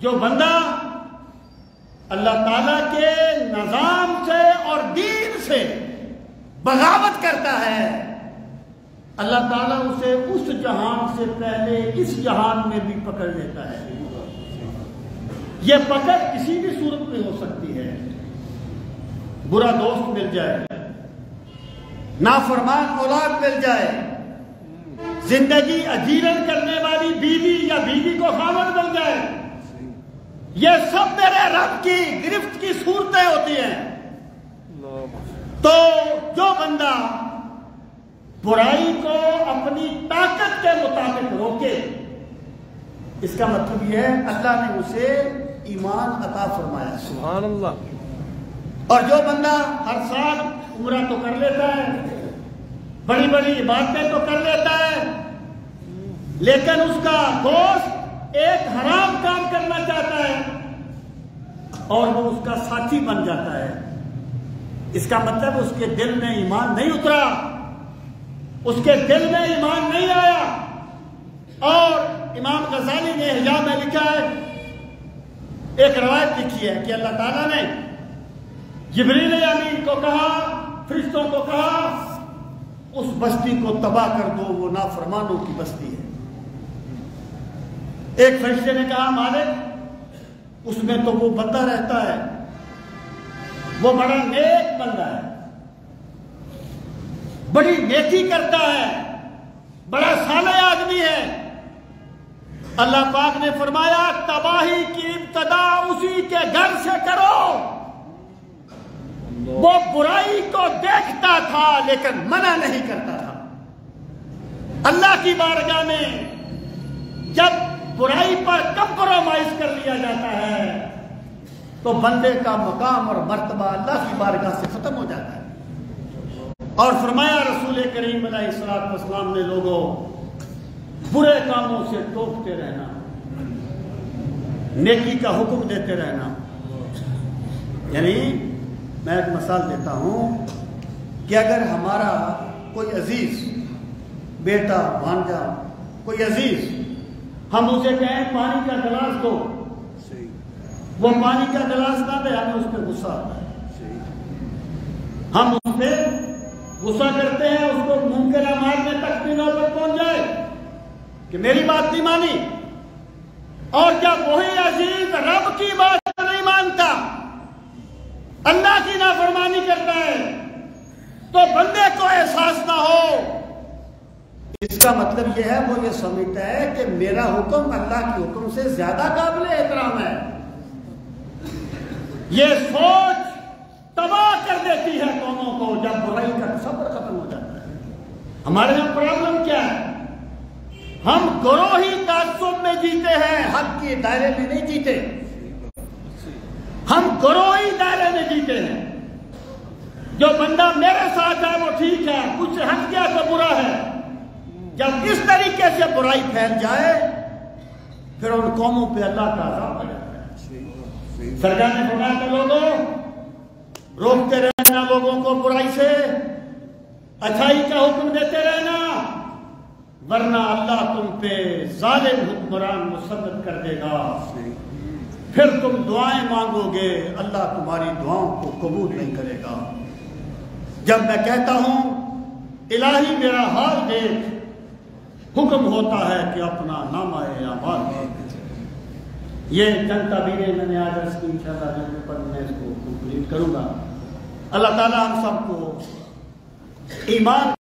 جو بندہ اللہ تعالیٰ کے نظام سے اور دین سے بغاوت کرتا ہے، اللہ تعالیٰ اسے اس جہان سے پہلے اس جہان میں بھی پکڑ لیتا ہے۔ یہ پکڑ کسی بھی صورت میں ہو سکتی ہے، برا دوست مل جائے، نافرمان اولاد مل جائے، زندگی اجیرن کرنے والی بیوی یا بیوی کو خاوند مل جائے، یہ سب میرے رب کی گرفت کی صورتیں ہوتی ہیں۔ تو جو بندہ برائی کو اپنی طاقت کے مطابق روکے، اس کا مطلب یہ ہے اللہ نے اسے ایمان عطا فرمایا، سبحان اللہ۔ اور جو بندہ ہر سال عمرہ تو کر لیتا ہے، بڑی بڑی عبادتیں تو کر لیتا ہے، لیکن اس کا دوست ایک حرام کام کرنا چاہتا ہے اور وہ اس کا ساتھی بن جاتا ہے، اس کا مطلب اس کے دل میں ایمان نہیں اترا، اس کے دل میں ایمان نہیں آیا۔ اور امام غزالی نے احیاء میں لکھا ہے، ایک روایت لکھی ہے کہ اللہ تعالیٰ نے جبریل امین کو کہا، فرشتوں کو کہا، اس بستی کو تباہ کر دو، وہ نافرمانوں کی بستی ہے۔ ایک فرشتے نے کہا مالک اس میں تو وہ بندہ رہتا ہے، وہ بڑا نیک بندہ ہے، بڑی نیکی کرتا ہے، بڑا صالح آدمی ہے۔ اللہ پاک نے فرمایا تباہی کی ابتدا اسی کے گھر سے کرو۔ وہ برائی کو دیکھتا تھا لیکن منع نہیں کرتا تھا۔ اللہ کی بارگاہ میں جب برائی پر کمپرومائز کر لیا جاتا ہے تو بندے کا مقام اور مرتبہ اللہ کی بارگاہ سے ختم ہو جاتا ہے۔ اور فرمایا رسول کریم علیہ الصلوۃ والسلام نے لوگوں برے کاموں سے ٹوکتے رہنا، نیکی کا حکم دیتے رہنا۔ یعنی میں ایک مثال دیتا ہوں کہ اگر ہمارا کوئی عزیز بیٹا بھانجا کوئی عزیز، ہم اسے کہیں پانی کا گلاس دو، وہ پانی کا گلاس نہ دے، ہمیں اس پہ غصہ آتا ہے، ہم اس پہ غصہ کرتے ہیں، اس کو ممکن ہے مارنے تک بھی نوبت پہنچ جائے کہ میری بات نہیں مانی۔ اور جب وہی عزیز رب کی بات نہیں مانتا، اللہ کی نافرمانی کرتا ہے، تو بندے کو احساس نہ ہو، اس کا مطلب یہ ہے وہ یہ سمجھتا ہے کہ میرا حکم اللہ کے حکم سے زیادہ قابل احترام ہے۔ یہ سوچ تباہ کر دیتی ہے قوموں کو جب برائی کا تصور ختم ہو جاتا ہے۔ ہمارے یہاں پرابلم کیا ہے؟ ہم گروہی تعصب میں جیتے ہیں، حق کے دائرے میں نہیں جیتے۔ ہم گروہی دائرے میں جیتے ہیں، جو بندہ میرے ساتھ ہے وہ ٹھیک ہے، کچھ ہٹ گیا تو برا ہے۔ جب اس طریقے سے برائی پھیل جائے پھر ان قوموں پہ اللہ کا عذاب آ جاتا ہے۔ سرکار نے فرمایا کہ لوگوں روکتے رہنا لوگوں کو برائی سے، اچھائی کا حکم دیتے رہنا، ورنہ اللہ تم پہ ظالم حکمران مسلط کر دے گا، پھر تم دعائیں مانگو گے اللہ تمہاری دعاؤں کو قبول نہیں کرے گا۔ جب میں کہتا ہوں الہی میرا حال دیکھ، حکم ہوتا ہے کہ اپنا نامہ اعمال دیکھ۔ یہ چند تعبیریں میں نے آج عرض کی، انشاءاللہ جلد پر میں اس کو کمپلیٹ کروں گا۔ اللہ تعالیٰ ہم سب کو ایمان